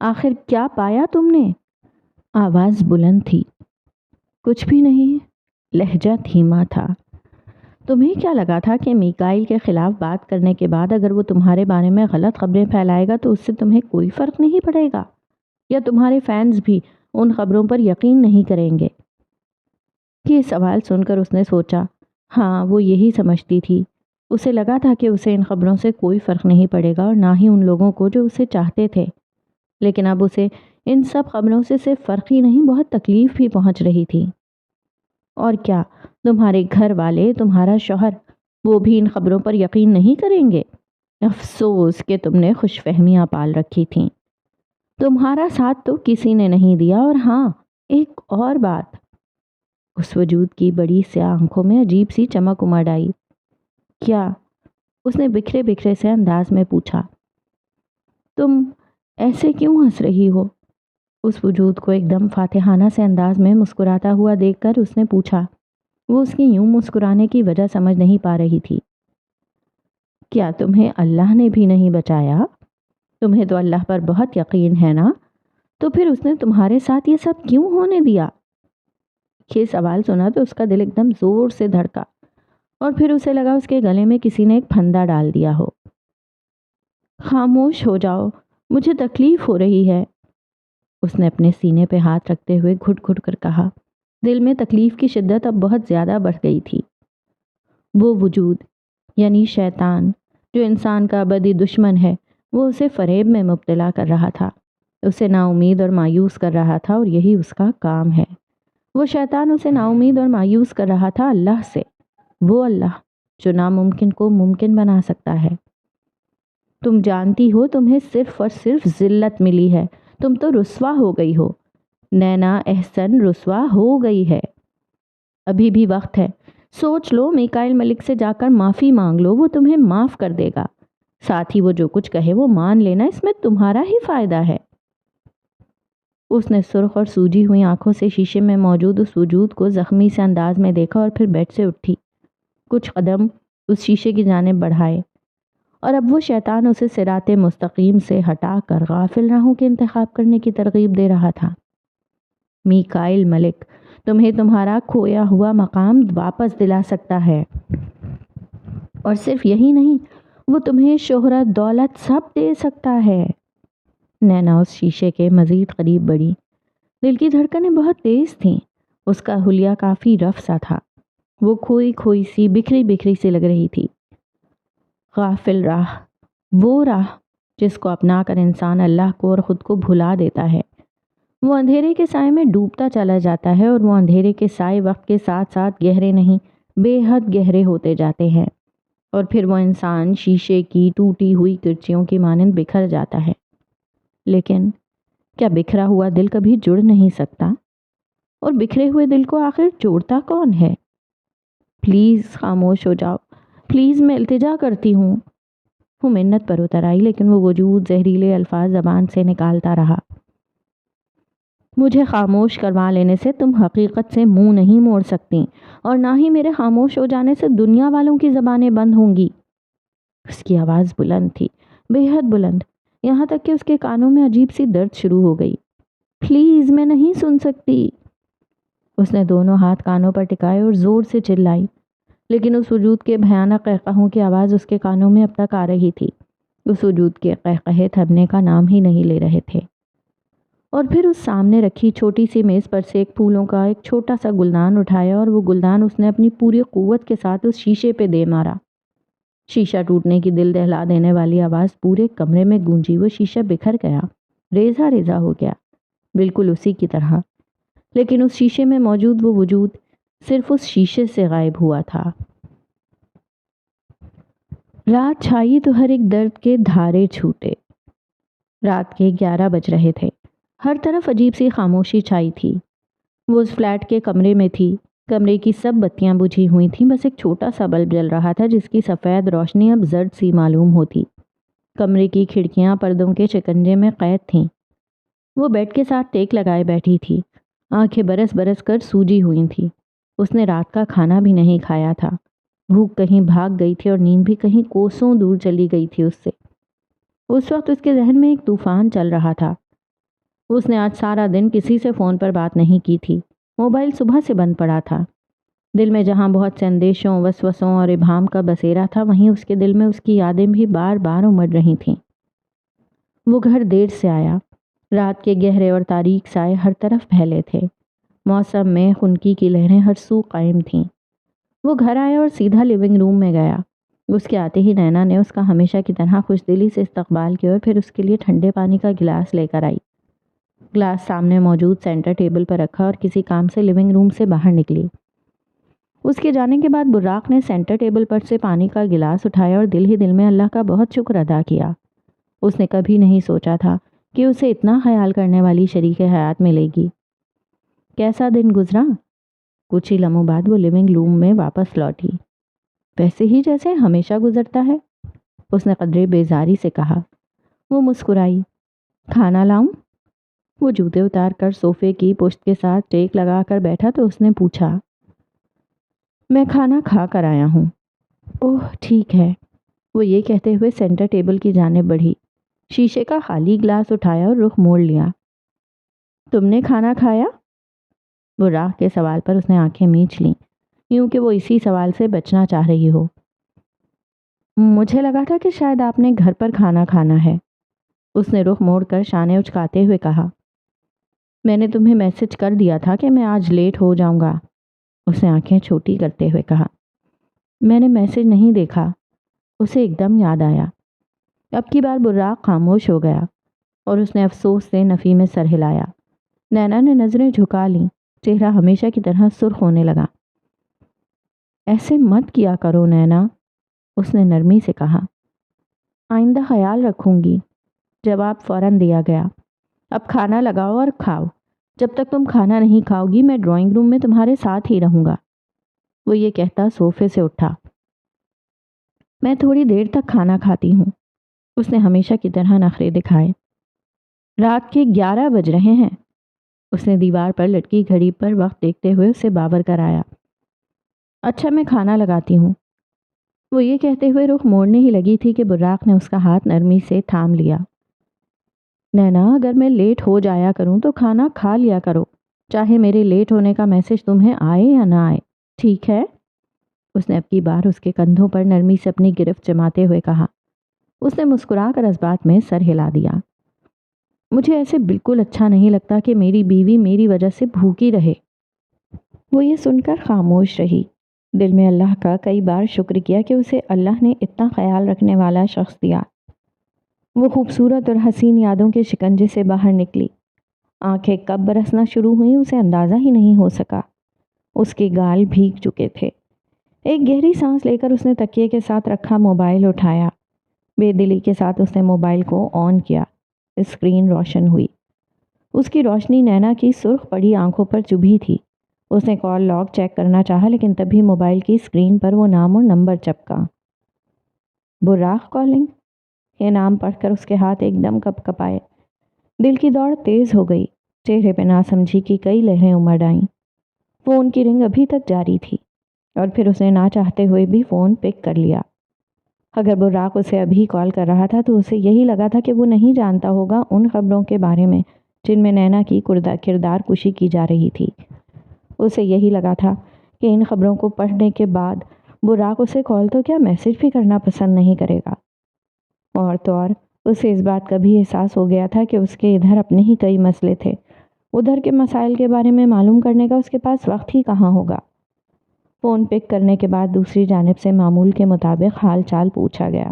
آخر کیا پایا تم نے؟ آواز بلند تھی۔ کچھ بھی نہیں، لہجہ دھیما تھا۔ تمہیں کیا لگا تھا کہ میکائل کے خلاف بات کرنے کے بعد اگر وہ تمہارے بارے میں غلط خبریں پھیلائے گا تو اس سے تمہیں کوئی فرق نہیں پڑے گا، یا تمہارے فینس بھی ان خبروں پر یقین نہیں کریں گے؟ یہ سوال سن کر اس نے سوچا، ہاں وہ یہی سمجھتی تھی۔ اسے لگا تھا کہ اسے ان خبروں سے کوئی فرق نہیں پڑے گا اور نہ ہی ان لوگوں کو جو اسے چاہتے تھے، لیکن اب اسے ان سب خبروں سے صرف فرق ہی نہیں، بہت تکلیف بھی پہنچ رہی تھی۔ اور کیا تمہارے گھر والے، تمہارا شوہر، وہ بھی ان خبروں پر یقین نہیں کریں گے؟ افسوس کہ تم نے خوش فہمیاں پال رکھی تھیں۔ تمہارا ساتھ تو کسی نے نہیں دیا۔ اور ہاں، ایک اور بات۔ اس وجود کی بڑی سیاہ آنکھوں میں عجیب سی چمک امڑ آئی۔ کیا؟ اس نے بکھرے بکھرے سے انداز میں پوچھا۔ تم ایسے کیوں ہنس رہی ہو؟ اس وجود کو ایک دم فاتحانہ سے انداز میں مسکراتا ہوا دیکھ کر اس نے پوچھا۔ وہ اس کی یوں مسکرانے کی وجہ سمجھ نہیں پا رہی تھی۔ کیا تمہیں اللہ نے بھی نہیں بچایا؟ تمہیں تو اللہ پر بہت یقین ہے نا، تو پھر اس نے تمہارے ساتھ یہ سب کیوں ہونے دیا؟ یہ سوال سنا تو اس کا دل ایک دم زور سے دھڑکا اور پھر اسے لگا اس کے گلے میں کسی نے ایک پھندا ڈال دیا ہو۔ خاموش ہو جاؤ، مجھے تکلیف ہو رہی ہے، اس نے اپنے سینے پہ ہاتھ رکھتے ہوئے گھٹ گھٹ کر کہا۔ دل میں تکلیف کی شدت اب بہت زیادہ بڑھ گئی تھی۔ وہ وجود یعنی شیطان، جو انسان کا ابدی دشمن ہے، وہ اسے فریب میں مبتلا کر رہا تھا، اسے نا امید اور مایوس کر رہا تھا، اور یہی اس کا کام ہے۔ وہ شیطان اسے نا امید اور مایوس کر رہا تھا اللہ سے، وہ اللہ جو ناممکن کو ممکن بنا سکتا ہے۔ تم جانتی ہو تمہیں صرف اور صرف ذلت ملی ہے، تم تو رسوا ہو گئی ہو، نینا احسن رسوا ہو گئی ہے۔ ابھی بھی وقت ہے، سوچ لو، میکائل ملک سے جا کر معافی مانگ لو، وہ تمہیں معاف کر دے گا، ساتھ ہی وہ جو کچھ کہے وہ مان لینا، اس میں تمہارا ہی فائدہ ہے۔ اس نے سرخ اور سوجی ہوئی آنکھوں سے شیشے میں موجود اس وجود کو زخمی سے انداز میں دیکھا اور پھر بیڈ سے اٹھی، کچھ قدم اس شیشے کی جانب بڑھائے، اور اب وہ شیطان اسے صراط مستقیم سے ہٹا کر غافل راہوں کے انتخاب کرنے کی ترغیب دے رہا تھا۔ میکائل ملک تمہیں تمہارا کھویا ہوا مقام واپس دلا سکتا ہے، اور صرف یہی نہیں، وہ تمہیں شہرت، دولت سب دے سکتا ہے۔ نینا اس شیشے کے مزید قریب بڑھی، دل کی دھڑکنیں بہت تیز تھیں، اس کا حلیہ کافی رف سا تھا، وہ کھوئی کھوئی سی، بکھری بکھری سی لگ رہی تھی۔ غافل راہ، وہ راہ جس کو اپنا کر انسان اللہ کو اور خود کو بھلا دیتا ہے، وہ اندھیرے کے سائے میں ڈوبتا چلا جاتا ہے، اور وہ اندھیرے کے سائے وقت کے ساتھ ساتھ گہرے نہیں، بے حد گہرے ہوتے جاتے ہیں، اور پھر وہ انسان شیشے کی ٹوٹی ہوئی کرچیوں کی مانند بکھر جاتا ہے۔ لیکن کیا بکھرا ہوا دل کبھی جڑ نہیں سکتا؟ اور بکھرے ہوئے دل کو آخر جوڑتا کون ہے؟ پلیز خاموش ہو جاؤ، پلیز، میں التجا کرتی ہوں۔ وہ منت پر اتر آئی، لیکن وہ وجود زہریلے الفاظ زبان سے نکالتا رہا۔ مجھے خاموش کروا لینے سے تم حقیقت سے منہ نہیں موڑ سکتی، اور نہ ہی میرے خاموش ہو جانے سے دنیا والوں کی زبانیں بند ہوں گی۔ اس کی آواز بلند تھی، بے حد بلند، یہاں تک کہ اس کے کانوں میں عجیب سی درد شروع ہو گئی۔ پلیز، میں نہیں سن سکتی۔ اس نے دونوں ہاتھ کانوں پر ٹکائے اور زور سے چلائی، لیکن اس وجود کے بھیانک قہقہوں کی آواز اس کے کانوں میں اب تک آ رہی تھی۔ اس وجود کے قہقہے تھمنے کا نام ہی نہیں لے رہے تھے۔ اور پھر اس سامنے رکھی چھوٹی سی میز پر سے ایک پھولوں کا ایک چھوٹا سا گلدان اٹھایا، اور وہ گلدان اس نے اپنی پوری قوت کے ساتھ اس شیشے پہ دے مارا۔ شیشہ ٹوٹنے کی دل دہلا دینے والی آواز پورے کمرے میں گونجی، وہ شیشہ بکھر گیا، ریزہ ریزہ ہو گیا، بالکل اسی کی طرح، لیکن اس شیشے میں موجود وہ وجود صرف اس شیشے سے غائب ہوا تھا۔ رات چھائی تو ہر ایک درد کے دھارے چھوٹے۔ رات کے 11 بج رہے تھے، ہر طرف عجیب سی خاموشی چھائی تھی۔ وہ اس فلیٹ کے کمرے میں تھی، کمرے کی سب بتیاں بجھی ہوئی تھیں، بس ایک چھوٹا سا بلب جل رہا تھا جس کی سفید روشنی اب زرد سی معلوم ہوتی۔ کمرے کی کھڑکیاں پردوں کے شکنجے میں قید تھیں۔ وہ بیڈ کے ساتھ ٹیک لگائے بیٹھی تھی، آنکھیں برس برس کر سوجی ہوئی تھیں۔ اس نے رات کا کھانا بھی نہیں کھایا تھا، بھوک کہیں بھاگ گئی تھی اور نیند بھی کہیں کوسوں دور چلی گئی تھی اس سے۔ اس وقت اس کے ذہن میں ایک طوفان چل رہا تھا، اس نے آج سارا دن کسی سے فون پر بات نہیں کی تھی۔ موبائل صبح سے بند پڑا تھا۔ دل میں جہاں بہت سے اندیشوں، وسوسوں اور ابہام کا بسیرا تھا، وہیں اس کے دل میں اس کی یادیں بھی بار بار امڑ رہی تھیں۔ وہ گھر دیر سے آیا۔ رات کے گہرے اور تاریک سائے ہر طرف پھیلے تھے۔ موسم میں خنکی کی لہریں ہر سو قائم تھیں۔ وہ گھر آیا اور سیدھا لیونگ روم میں گیا۔ اس کے آتے ہی نینا نے اس کا ہمیشہ کی طرح خوش دلی سے استقبال کیا اور پھر اس کے لیے ٹھنڈے پانی کا گلاس لے کر آئی۔ گلاس سامنے موجود سینٹر ٹیبل پر رکھا اور کسی کام سے لیونگ روم سے باہر نکلی۔ اس کے جانے کے بعد براق نے سینٹر ٹیبل پر سے پانی کا گلاس اٹھایا اور دل ہی دل میں اللہ کا بہت شکر ادا کیا۔ اس نے کبھی نہیں سوچا تھا کہ اسے اتنا خیال کرنے والی شریک حیات ملے گی۔ کیسا دن گزرا؟ کچھ ہی لمحوں بعد وہ لیونگ روم میں واپس لوٹی۔ ویسے ہی جیسے ہمیشہ گزرتا ہے، اس نے قدرے بیزاری سے کہا۔ وہ مسکرائی۔ کھانا لاؤں؟ وہ جوتے اتار کر صوفے کی پشت کے ساتھ ٹیک لگا کر بیٹھا تو اس نے پوچھا۔ میں کھانا کھا کر آیا ہوں۔ اوہ ٹھیک ہے۔ وہ یہ کہتے ہوئے سینٹر ٹیبل کی جانب بڑھی، شیشے کا خالی گلاس اٹھایا اور رخ موڑ لیا۔ تم نے کھانا کھایا؟ براق کے سوال پر اس نے آنکھیں میچ لیں، یوں کہ وہ اسی سوال سے بچنا چاہ رہی ہو۔ مجھے لگا تھا کہ شاید آپ نے گھر پر کھانا کھانا ہے۔ اس نے رخ موڑ کر شانے اچکاتے ہوئے کہا۔ میں نے تمہیں میسج کر دیا تھا کہ میں آج لیٹ ہو جاؤں گا۔ اس نے آنکھیں چھوٹی کرتے ہوئے کہا۔ میں نے میسج نہیں دیکھا۔ اسے ایک دم یاد آیا۔ اب کی بار براق خاموش ہو گیا اور اس نے افسوس سے نفی میں سر ہلایا۔ نینا نے نظریں جھکا لیں، چہرہ ہمیشہ کی طرح سرخ ہونے لگا۔ ایسے مت کیا کرو نینا، اس نے نرمی سے کہا۔ آئندہ خیال رکھوں گی، جواب فوراً دیا گیا۔ اب کھانا لگاؤ اور کھاؤ۔ جب تک تم کھانا نہیں کھاؤ گی میں ڈرائنگ روم میں تمہارے ساتھ ہی رہوں گا۔ وہ یہ کہتا صوفے سے اٹھا۔ میں تھوڑی دیر تک کھانا کھاتی ہوں، اس نے ہمیشہ کی طرح نخرے دکھائے۔ رات کے 11 بج رہے ہیں۔ اس نے دیوار پر لٹکی گھڑی پر وقت دیکھتے ہوئے اسے باور کرایا۔ اچھا میں کھانا لگاتی ہوں۔ وہ یہ کہتے ہوئے رخ موڑنے ہی لگی تھی کہ براق نے اس کا ہاتھ نرمی سے تھام لیا۔ نینا اگر میں لیٹ ہو جایا کروں تو کھانا کھا لیا کرو، چاہے میرے لیٹ ہونے کا میسج تمہیں آئے یا نہ آئے، ٹھیک ہے؟ اس نے اب کی بار اس کے کندھوں پر نرمی سے اپنی گرفت جماتے ہوئے کہا۔ اس نے مسکرا کر اس بات میں سر ہلا دیا۔ مجھے ایسے بالکل اچھا نہیں لگتا کہ میری بیوی میری وجہ سے بھوکی رہے۔ وہ یہ سن کر خاموش رہی، دل میں اللہ کا کئی بار شکر کیا کہ اسے اللہ نے اتنا خیال رکھنے والا شخص دیا۔ وہ خوبصورت اور حسین یادوں کے شکنجے سے باہر نکلی۔ آنکھیں کب برسنا شروع ہوئیں اسے اندازہ ہی نہیں ہو سکا۔ اس کے گال بھیگ چکے تھے۔ ایک گہری سانس لے کر اس نے تکیے کے ساتھ رکھا موبائل اٹھایا۔ بے دلی کے ساتھ اس نے موبائل کو آن کیا۔ اسکرین روشن ہوئی۔ اس کی روشنی نینا کی سرخ پڑی آنکھوں پر چبھی تھی۔ اس نے کال لاگ چیک کرنا چاہا لیکن تبھی موبائل کی اسکرین پر وہ نام اور نمبر چپکا۔ براق کالنگ۔ یہ نام پڑھ کر اس کے ہاتھ ایک دم کپ کپائے۔ دل کی دوڑ تیز ہو گئی، چہرے پہ ناسمجھی کی کئی لہریں امڑ آئیں۔ فون کی رنگ ابھی تک جاری تھی اور پھر اس نے نہ چاہتے ہوئے بھی فون پک کر لیا۔ اگر براق اسے ابھی کال کر رہا تھا تو اسے یہی لگا تھا کہ وہ نہیں جانتا ہوگا ان خبروں کے بارے میں جن میں نینا کی کردار کشی کی جا رہی تھی۔ اسے یہی لگا تھا کہ ان خبروں کو پڑھنے کے بعد براق اسے کال تو کیا میسج بھی کرنا پسند نہیں کرے گا۔ اور تو اور اسے اس بات کا بھی احساس ہو گیا تھا کہ اس کے ادھر اپنے ہی کئی مسئلے تھے، ادھر کے مسائل کے بارے میں معلوم کرنے کا اس کے پاس وقت ہی کہاں ہوگا۔ فون پک کرنے کے بعد دوسری جانب سے معمول کے مطابق حال چال پوچھا گیا۔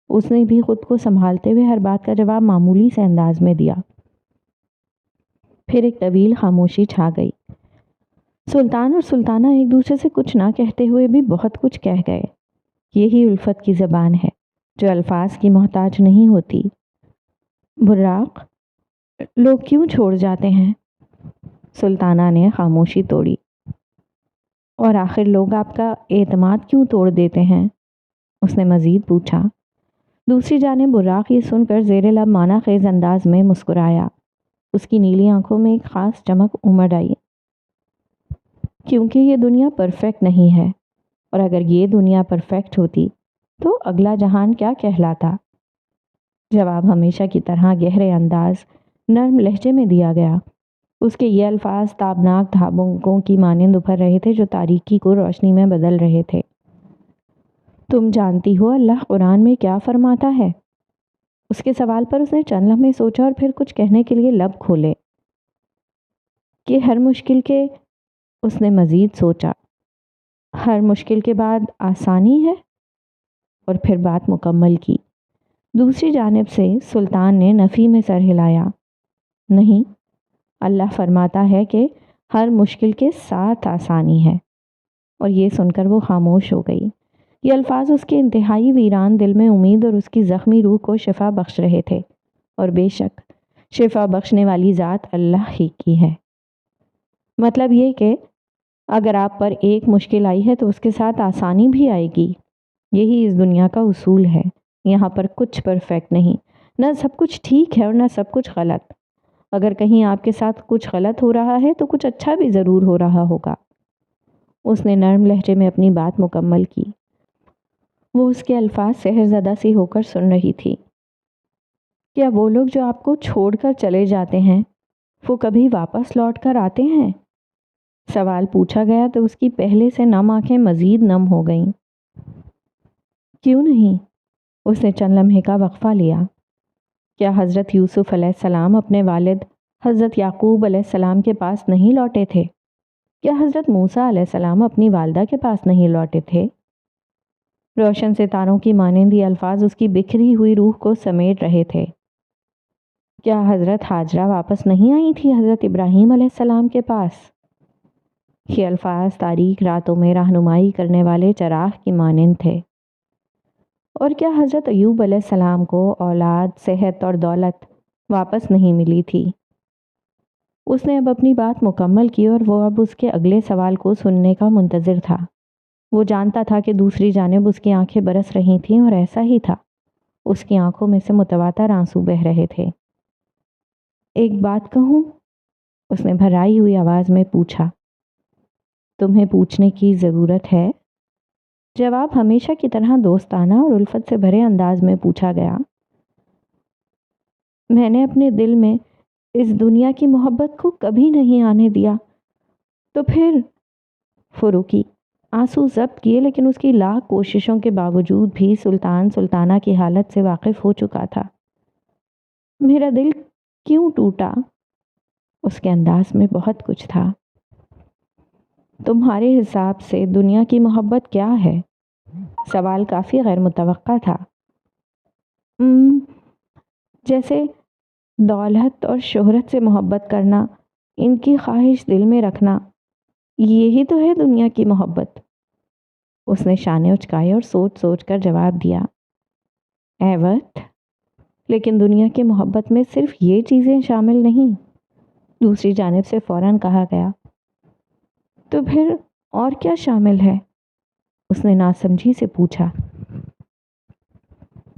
اس نے بھی خود کو سنبھالتے ہوئے ہر بات کا جواب معمولی سے انداز میں دیا۔ پھر ایک طویل خاموشی چھا گئی۔ سلطان اور سلطانہ ایک دوسرے سے کچھ نہ کہتے ہوئے بھی بہت کچھ کہہ گئے۔ یہی الفت کی زبان ہے جو الفاظ کی محتاج نہیں ہوتی۔ براق، لوگ کیوں چھوڑ جاتے ہیں؟ سلطانہ نے خاموشی توڑی۔ اور آخر لوگ آپ کا اعتماد کیوں توڑ دیتے ہیں؟ اس نے مزید پوچھا۔ دوسری جانب براق یہ سن کر زیر لب معنی خیز انداز میں مسکرایا۔ اس کی نیلی آنکھوں میں ایک خاص چمک امڑ آئی۔ کیونکہ یہ دنیا پرفیکٹ نہیں ہے، اور اگر یہ دنیا پرفیکٹ ہوتی تو اگلا جہان کیا کہلاتا؟ جواب ہمیشہ کی طرح گہرے انداز، نرم لہجے میں دیا گیا۔ اس کے یہ الفاظ تابناک دھاگوں کی مانند ابھر رہے تھے جو تاریکی کو روشنی میں بدل رہے تھے۔ تم جانتی ہو اللہ قرآن میں کیا فرماتا ہے؟ اس کے سوال پر اس نے چند لمحے سوچا اور پھر کچھ کہنے کے لیے لب کھولے کہ ہر مشکل کے اس نے مزید سوچا، ہر مشکل کے بعد آسانی ہے، اور پھر بات مکمل کی۔ دوسری جانب سے سلطان نے نفی میں سر ہلایا۔ نہیں، اللہ فرماتا ہے کہ ہر مشکل کے ساتھ آسانی ہے، اور یہ سن کر وہ خاموش ہو گئی۔ یہ الفاظ اس کے انتہائی ویران دل میں امید اور اس کی زخمی روح کو شفا بخش رہے تھے، اور بے شک شفا بخشنے والی ذات اللہ ہی کی ہے۔ مطلب یہ کہ اگر آپ پر ایک مشکل آئی ہے تو اس کے ساتھ آسانی بھی آئے گی۔ یہی اس دنیا کا اصول ہے۔ یہاں پر کچھ پرفیکٹ نہیں، نہ سب کچھ ٹھیک ہے اور نہ سب کچھ غلط۔ اگر کہیں آپ کے ساتھ کچھ غلط ہو رہا ہے تو کچھ اچھا بھی ضرور ہو رہا ہوگا۔ اس نے نرم لہجے میں اپنی بات مکمل کی۔ وہ اس کے الفاظ سحر زدہ سی ہو کر سن رہی تھی۔ کیا وہ لوگ جو آپ کو چھوڑ کر چلے جاتے ہیں وہ کبھی واپس لوٹ کر آتے ہیں؟ سوال پوچھا گیا تو اس کی پہلے سے نم آنکھیں مزید نم ہو گئیں۔ کیوں نہیں؟ اس نے چند لمحے کا وقفہ لیا۔ کیا حضرت یوسف علیہ السلام اپنے والد حضرت یعقوب علیہ السلام کے پاس نہیں لوٹے تھے؟ کیا حضرت موسیٰ علیہ السلام اپنی والدہ کے پاس نہیں لوٹے تھے؟ روشن ستاروں کی مانند یہ الفاظ اس کی بکھری ہوئی روح کو سمیٹ رہے تھے۔ کیا حضرت ہاجرہ واپس نہیں آئی تھی حضرت ابراہیم علیہ السلام کے پاس؟ یہ الفاظ تاریک راتوں میں رہنمائی کرنے والے چراغ کی مانند تھے۔ اور کیا حضرت ایوب علیہ السلام کو اولاد، صحت اور دولت واپس نہیں ملی تھی؟ اس نے اب اپنی بات مکمل کی اور وہ اب اس کے اگلے سوال کو سننے کا منتظر تھا۔ وہ جانتا تھا کہ دوسری جانب اس کی آنکھیں برس رہی تھیں، اور ایسا ہی تھا۔ اس کی آنکھوں میں سے متواتر آنسو بہہ رہے تھے۔ ایک بات کہوں؟ اس نے بھرائی ہوئی آواز میں پوچھا۔ تمہیں پوچھنے کی ضرورت ہے؟ جواب ہمیشہ کی طرح دوستانہ اور الفت سے بھرے انداز میں پوچھا گیا۔ میں نے اپنے دل میں اس دنیا کی محبت کو کبھی نہیں آنے دیا، تو پھر فروکی آنسو ضبط کیے، لیکن اس کی لاکھ کوششوں کے باوجود بھی سلطان سلطانہ کی حالت سے واقف ہو چکا تھا۔ میرا دل کیوں ٹوٹا؟ اس کے انداز میں بہت کچھ تھا۔ تمہارے حساب سے دنیا کی محبت کیا ہے؟ سوال کافی غیر متوقع تھا۔ جیسے دولت اور شہرت سے محبت کرنا، ان کی خواہش دل میں رکھنا، یہی تو ہے دنیا کی محبت۔ اس نے شانے اچکائے اور سوچ سوچ کر جواب دیا۔ ایوت، لیکن دنیا کی محبت میں صرف یہ چیزیں شامل نہیں۔ دوسری جانب سے فوراً کہا گیا۔ تو پھر اور کیا شامل ہے؟ اس نے ناسمجھی سے پوچھا۔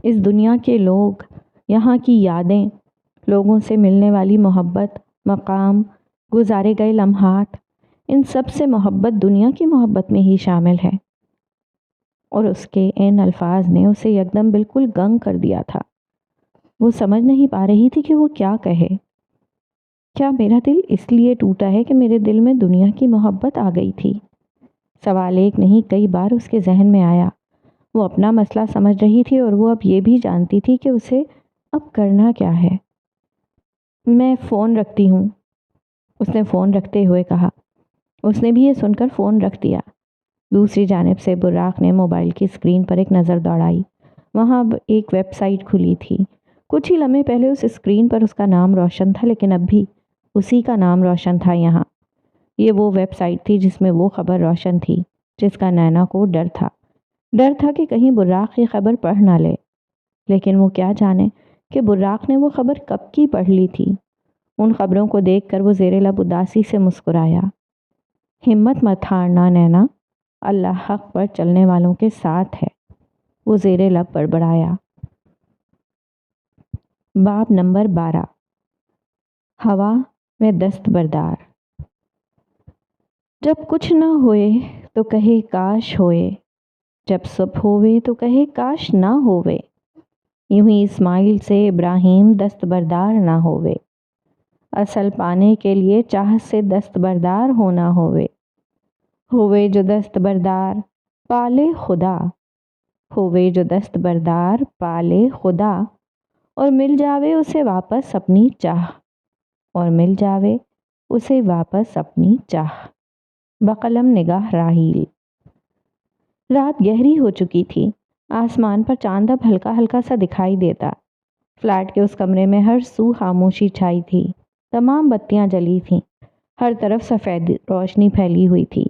اس دنیا کے لوگ، یہاں کی یادیں، لوگوں سے ملنے والی محبت، مقام، گزارے گئے لمحات، ان سب سے محبت دنیا کی محبت میں ہی شامل ہے۔ اور اس کے ان الفاظ نے اسے یکدم بالکل گنگ کر دیا تھا۔ وہ سمجھ نہیں پا رہی تھی کہ وہ کیا کہے۔ کیا میرا دل اس لیے ٹوٹا ہے کہ میرے دل میں دنیا کی محبت آ گئی تھی؟ سوال ایک نہیں کئی بار اس کے ذہن میں آیا۔ وہ اپنا مسئلہ سمجھ رہی تھی اور وہ اب یہ بھی جانتی تھی کہ اسے اب کرنا کیا ہے۔ میں فون رکھتی ہوں، اس نے فون رکھتے ہوئے کہا۔ اس نے بھی یہ سن کر فون رکھ دیا۔ دوسری جانب سے براق نے موبائل کی اسکرین پر ایک نظر دوڑائی۔ وہاں اب ایک ویب سائٹ کھلی تھی۔ کچھ ہی لمحے پہلے اس اسکرین پر اس کا نام روشن تھا، لیکن اب بھی اسی کا نام روشن تھا یہاں۔ یہ وہ ویب سائٹ تھی جس میں وہ خبر روشن تھی جس کا نینا کو ڈر تھا۔ ڈر تھا کہ کہیں براق یہ خبر پڑھ نہ لے، لیکن وہ کیا جانے کہ براق نے وہ خبر کب کی پڑھ لی تھی۔ ان خبروں کو دیکھ کر وہ زیر لب اداسی سے مسکرایا۔ ہمت مت ہارنا نینا، اللہ حق پر چلنے والوں کے ساتھ ہے، وہ زیر لب بڑبڑایا۔ باب نمبر 12۔ ہوا میں دست بردار۔ جب کچھ نہ ہوئے تو کہے کاش ہوئے، جب سب ہوئے تو کہے کاش نہ ہوئے، یوں ہی اسماعیل سے ابراہیم دست بردار نہ ہوئے۔ اصل پانے کے لیے چاہت سے دستبردار ہونا ہوئے جو دستبردار پالے خدا، ہوئے جو دستبردار پالے خدا، اور مل جاوے اسے واپس اپنی چاہ، اور مل جاوے اسے واپس اپنی چاہ۔ بقلم نگاہ راحیل۔ رات گہری ہو چکی تھی، آسمان پر چاند اب ہلکا ہلکا سا دکھائی دیتا۔ فلیٹ کے اس کمرے میں ہر سو خاموشی چھائی تھی، تمام بتیاں جلی تھیں، ہر طرف سفید روشنی پھیلی ہوئی تھی۔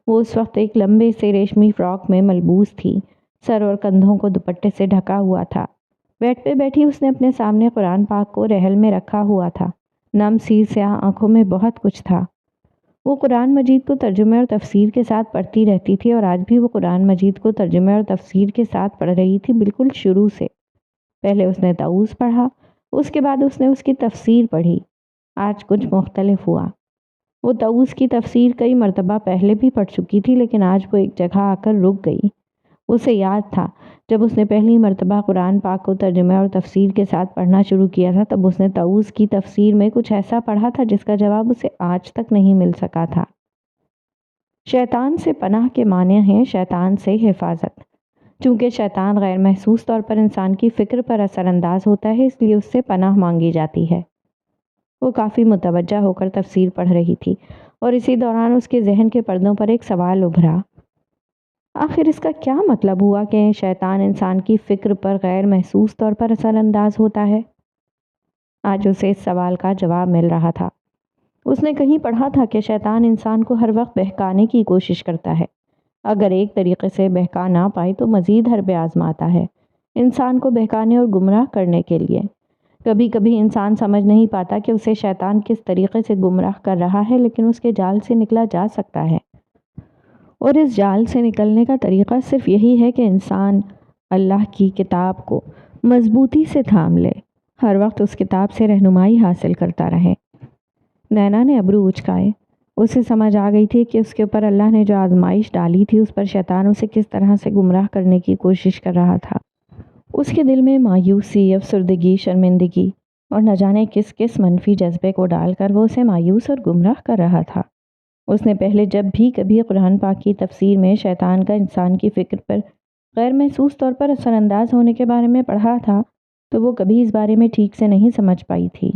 وہ اس وقت ایک لمبے سے ریشمی فراک میں ملبوس تھی، سر اور کندھوں کو دوپٹے سے ڈھکا ہوا تھا۔ بیڈ پہ بیٹھی اس نے اپنے سامنے قرآن پاک کو رحل میں رکھا ہوا تھا، نم سی سیاہ آنکھوں میں بہت کچھ تھا۔ وہ قرآن مجید کو ترجمے اور تفسیر کے ساتھ پڑھتی رہتی تھی، اور آج بھی وہ قرآن مجید کو ترجمے اور تفسیر کے ساتھ پڑھ رہی تھی، بالکل شروع سے۔ پہلے اس نے طاؤس پڑھا، اس کے بعد اس نے اس کی تفسیر پڑھی۔ آج کچھ مختلف ہوا۔ وہ طاؤس کی تفسیر کئی مرتبہ پہلے بھی پڑھ چکی تھی، لیکن آج وہ ایک جگہ آ کر رک گئی۔ اسے یاد تھا جب اس نے پہلی مرتبہ قرآن پاک کو ترجمے اور تفسیر کے ساتھ پڑھنا شروع کیا تھا، تب اس نے طاؤس کی تفسیر میں کچھ ایسا پڑھا تھا جس کا جواب اسے آج تک نہیں مل سکا تھا۔ شیطان سے پناہ کے معنی ہیں شیطان سے حفاظت۔ چونکہ شیطان غیر محسوس طور پر انسان کی فکر پر اثر انداز ہوتا ہے، اس لیے اس سے پناہ مانگی جاتی ہے۔ وہ کافی متوجہ ہو کر تفسیر پڑھ رہی تھی، اور اسی دوران اس کے ذہن کے پردوں پر ایک سوال ابھرا۔ آخر اس کا کیا مطلب ہوا کہ شیطان انسان کی فکر پر غیر محسوس طور پر اثر انداز ہوتا ہے؟ آج اسے اس سوال کا جواب مل رہا تھا۔ اس نے کہیں پڑھا تھا کہ شیطان انسان کو ہر وقت بہکانے کی کوشش کرتا ہے۔ اگر ایک طریقے سے بہکا نہ پائے تو مزید حربے آزماتا ہے، انسان کو بہکانے اور گمراہ کرنے کے لیے۔ کبھی کبھی انسان سمجھ نہیں پاتا کہ اسے شیطان کس طریقے سے گمراہ کر رہا ہے، لیکن اس کے جال سے نکلا جا سکتا ہے، اور اس جال سے نکلنے کا طریقہ صرف یہی ہے کہ انسان اللہ کی کتاب کو مضبوطی سے تھام لے، ہر وقت اس کتاب سے رہنمائی حاصل کرتا رہے۔ نینا نے ابرو اچکائے۔ اسے سمجھ آ گئی تھی کہ اس کے اوپر اللہ نے جو آزمائش ڈالی تھی، اس پر شیطان اسے کس طرح سے گمراہ کرنے کی کوشش کر رہا تھا۔ اس کے دل میں مایوسی، افسردگی، شرمندگی اور نہ جانے کس کس منفی جذبے کو ڈال کر وہ اسے مایوس اور گمراہ کر رہا تھا۔ اس نے پہلے جب بھی کبھی قرآن پاک کی تفسیر میں شیطان کا انسان کی فکر پر غیر محسوس طور پر اثر انداز ہونے کے بارے میں پڑھا تھا، تو وہ کبھی اس بارے میں ٹھیک سے نہیں سمجھ پائی تھی۔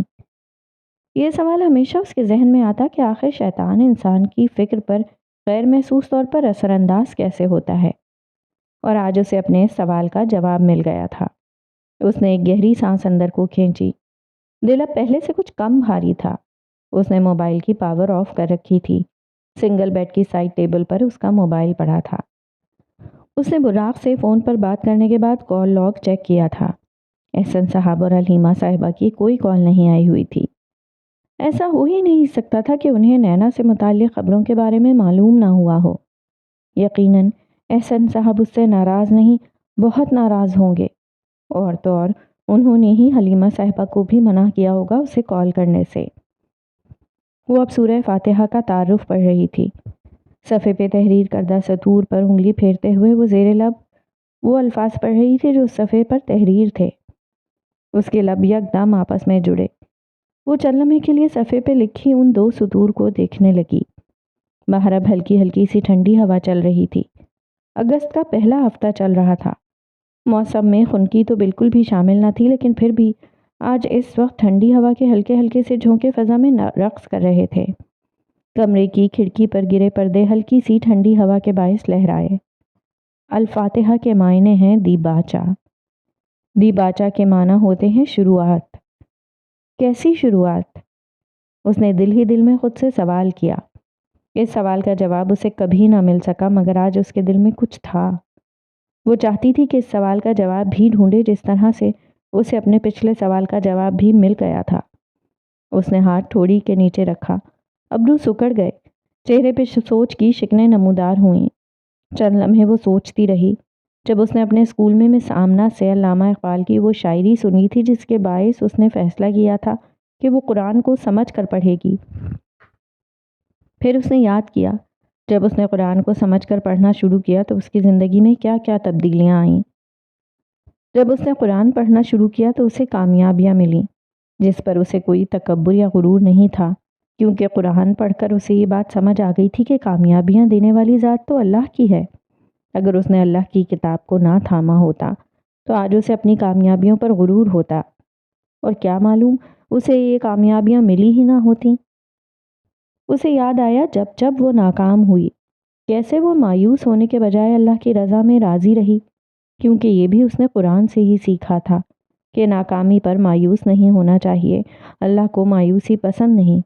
یہ سوال ہمیشہ اس کے ذہن میں آتا کہ آخر شیطان انسان کی فکر پر غیر محسوس طور پر اثر انداز کیسے ہوتا ہے، اور آج اسے اپنے سوال کا جواب مل گیا تھا۔ اس نے ایک گہری سانس اندر کو کھینچی۔ دل اب پہلے سے کچھ کم بھاری تھا۔ اس نے موبائل کی پاور آف کر رکھی تھی۔ سنگل بیڈ کی سائڈ ٹیبل پر اس کا موبائل پڑا تھا۔ اس نے براق سے فون پر بات کرنے کے بعد کال لاگ چیک کیا تھا۔ احسن صاحب اور حلیمہ صاحبہ کی کوئی کال نہیں آئی ہوئی تھی۔ ایسا ہو ہی نہیں سکتا تھا کہ انہیں نینا سے متعلق خبروں کے بارے میں معلوم نہ ہوا ہو۔ یقیناً احسن صاحب اس سے ناراض نہیں، بہت ناراض ہوں گے، اور تو اور انہوں نے ہی حلیمہ صاحبہ کو بھی منع کیا ہوگا اسے کال کرنے سے۔ وہ اب سورہ فاتحہ کا تعارف پڑھ رہی تھی۔ صفحے پہ تحریر کردہ سطور پر انگلی پھیرتے ہوئے وہ زیر لب وہ الفاظ پڑھ رہی تھی جو اس صفحے پر تحریر تھے۔ اس کے لب یکدم آپس میں جڑے۔ وہ چند لمحے کے لیے صفحے پہ لکھی ان دو سطور کو دیکھنے لگی۔ باہر اب ہلکی ہلکی سی ٹھنڈی ہوا چل رہی تھی۔ اگست کا پہلا ہفتہ چل رہا تھا۔ موسم میں خنکی تو بالکل بھی شامل نہ تھی، لیکن پھر بھی آج اس وقت ٹھنڈی ہوا کے ہلکے ہلکے سے جھونکے فضا میں رقص کر رہے تھے۔ کمرے کی کھڑکی پر گرے پردے ہلکی سی ٹھنڈی ہوا کے باعث لہرائے۔ الفاتحہ کے معنی ہیں دیباچہ۔ دیباچہ کے معنی ہوتے ہیں شروعات۔ کیسی شروعات؟ اس نے دل ہی دل میں خود سے سوال کیا۔ اس سوال کا جواب اسے کبھی نہ مل سکا، مگر آج اس کے دل میں کچھ تھا۔ وہ چاہتی تھی کہ اس سوال کا جواب بھی ڈھونڈے جس طرح سے اسے اپنے پچھلے سوال کا جواب بھی مل گیا تھا۔ اس نے ہاتھ ٹھوڑی کے نیچے رکھا، ابرو سکڑ گئے، چہرے پہ سوچ کی شکنیں نمودار ہوئیں۔ چند لمحے وہ سوچتی رہی۔ جب اس نے اپنے اسکول میں مس آمنہ سے علامہ اقبال کی وہ شاعری سنی تھی جس کے باعث اس نے فیصلہ کیا تھا کہ وہ قرآن کو سمجھ کر پڑھے گی، پھر اس نے یاد کیا جب اس نے قرآن کو سمجھ کر پڑھنا شروع کیا تو اس کی زندگی میں کیا کیا تبدیلیاں آئیں۔ جب اس نے قرآن پڑھنا شروع کیا تو اسے کامیابیاں ملیں، جس پر اسے کوئی تکبر یا غرور نہیں تھا، کیونکہ قرآن پڑھ کر اسے یہ بات سمجھ آ گئی تھی کہ کامیابیاں دینے والی ذات تو اللہ کی ہے۔ اگر اس نے اللہ کی کتاب کو نہ تھاما ہوتا تو آج اسے اپنی کامیابیوں پر غرور ہوتا، اور کیا معلوم اسے یہ کامیابیاں ملی ہی نہ ہوتیں۔ اسے یاد آیا جب وہ ناکام ہوئی، کیسے وہ مایوس ہونے کے بجائے اللہ کی رضا میں راضی رہی، کیونکہ یہ بھی اس نے قرآن سے ہی سیکھا تھا کہ ناکامی پر مایوس نہیں ہونا چاہیے، اللہ کو مایوسی پسند نہیں۔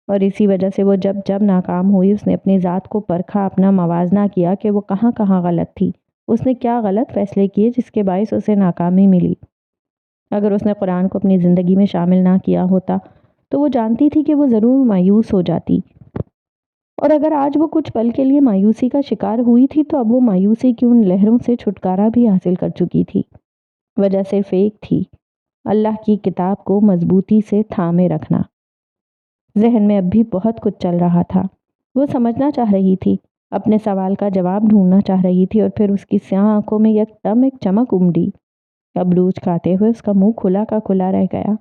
اور اسی وجہ سے وہ جب ناکام ہوئی اس نے اپنی ذات کو پرکھا، اپنا موازنہ کیا کہ وہ کہاں کہاں غلط تھی، اس نے کیا غلط فیصلے کیے جس کے باعث اسے ناکامی ملی۔ اگر اس نے قرآن کو اپنی زندگی میں شامل نہ کیا ہوتا تو وہ جانتی تھی کہ وہ ضرور مایوس ہو جاتی، اور اگر آج وہ کچھ پل کے لیے مایوسی کا شکار ہوئی تھی تو اب وہ مایوسی کی ان لہروں سے چھٹکارا بھی حاصل کر چکی تھی۔ وجہ صرف ایک تھی، اللہ کی کتاب کو مضبوطی سے تھامے رکھنا۔ ذہن میں اب بھی بہت کچھ چل رہا تھا، وہ سمجھنا چاہ رہی تھی، اپنے سوال کا جواب ڈھونڈنا چاہ رہی تھی، اور پھر اس کی سیاہ آنکھوں میں یکدم ایک چمک امڑی۔ ابروج کھاتے ہوئے اس کا منہ کھلا کا کھلا رہ گیا،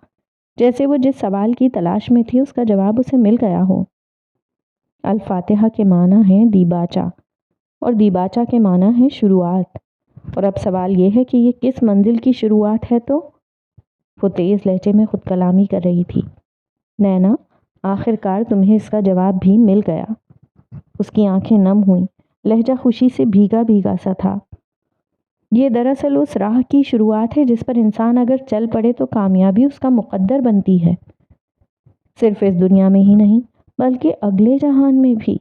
جیسے وہ جس سوال کی تلاش میں تھی اس کا جواب اسے مل گیا ہو۔ الفاتحہ کے معنی ہیں دیباچہ، اور دیباچہ کے معنی ہیں شروعات، اور اب سوال یہ ہے کہ یہ کس منزل کی شروعات ہے؟ تو وہ تیز لہجے میں خود کلامی کر رہی تھی، نینا آخر کار تمہیں اس کا جواب بھی مل گیا۔ اس کی آنکھیں نم ہوئیں، لہجہ خوشی سے بھیگا بھیگا سا تھا۔ یہ دراصل اس راہ کی شروعات ہے جس پر انسان اگر چل پڑے تو کامیابی اس کا مقدر بنتی ہے، صرف اس دنیا میں ہی نہیں بلکہ اگلے جہان میں بھی۔